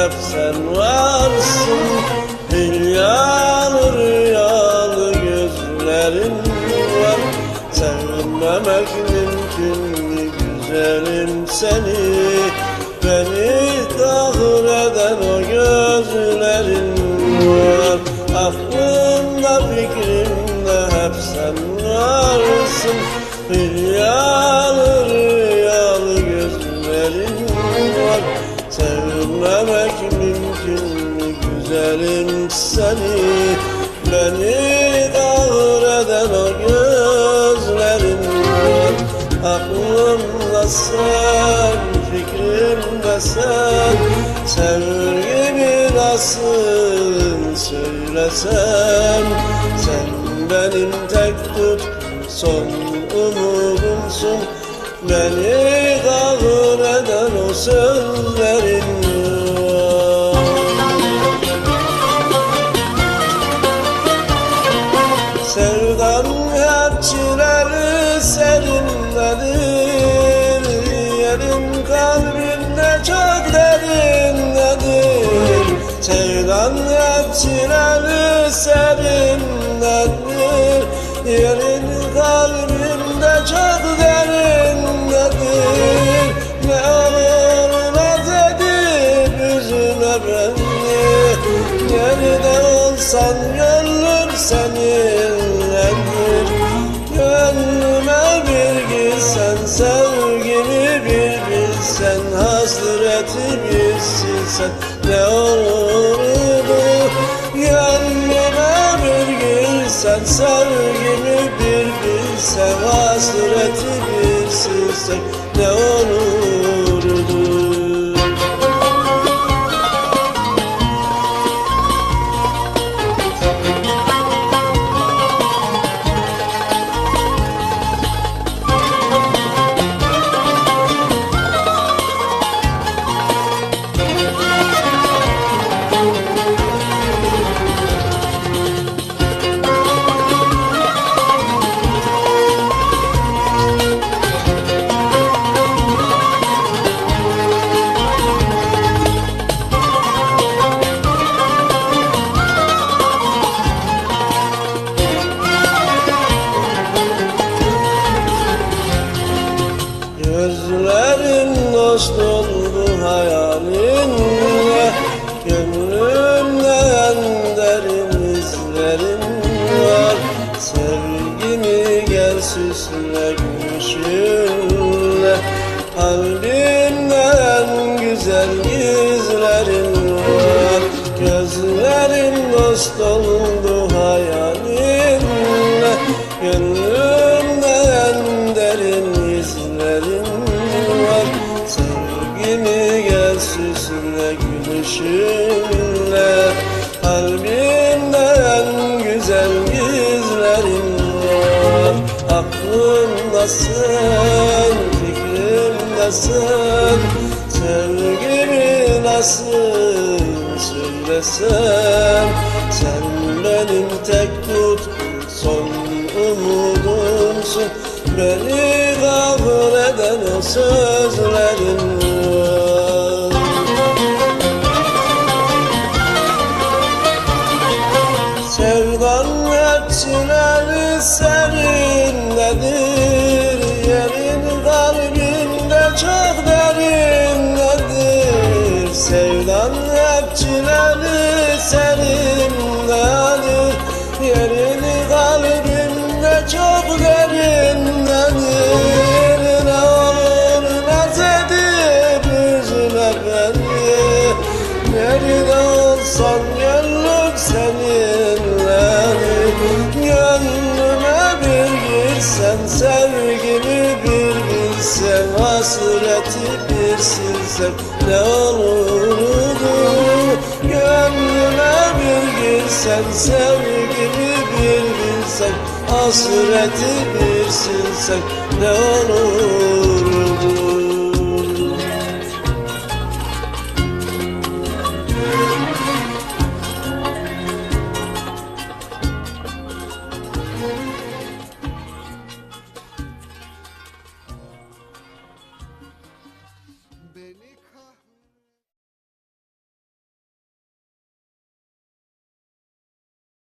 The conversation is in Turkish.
hep sen varsın. Rüyalı rüyalı gözlerin var. Sevmemek mümkün mü güzelim seni? Beni kahreden o gözlerin var. Aklımda fikrimde hep sen varsın. Rüyalı rüyalı gözlerin var. Sevmemek mümkün mü güzelim seni? Beni kahreden o gözlerin var. Aklımda sen, fikrimde sen. Sevgimi nasıl söylesem? Sen benim tek son umudumsun. Beni kahreden o sözlerin var. Sevdan hep çileri serinledir. Yerin kalbinde çok derindedir. Sevdan hep çileri serinledir. Yerin kalbinde çok derindedir. Ne olur naz edip üzüme beni. Nerede olsan gönlüm seninledir. Gönlüme bir girsen, sevgimi bir bilsen, hasreti bir silsen ne olurdu? Gönlüme bir girsen, sevgimi bir bilsen, hasreti bir silsen ne olurdu? Gözlerin dost oldu hayalinle. Gönlümde en derin izlerin var. Sevgimi gel süsle gülüşünle. Kalbimde en güzel gizlerin var. Gözlerin dost oldu hayalinle. Gönlümde en derin izlerin var. Sevgimi gel süsle gülüşünle. Kalbimde en güzel gizlerin var. Aklımdasın, fikrimdesin. Sevgimi nasıl söylesem? Sen benim tek son umudumsun. Beni kahreden o sözlerin var. Sevdan hep çileri serindedir. Yerin kalbinde çok derindedir. Sevdan hep çileri serindedir. Yerin kalbinde çok derindedir. Ne olur naz edip üzüme beni. Nerede olsan gönlüm seninledir. Gönlüme bir girsen, sevgimi bir bilsen, hasreti bir silsen ne olurdu? Gönlüme bir girsen, sevgimi bir bilsen, hasreti bir silsen ne olur?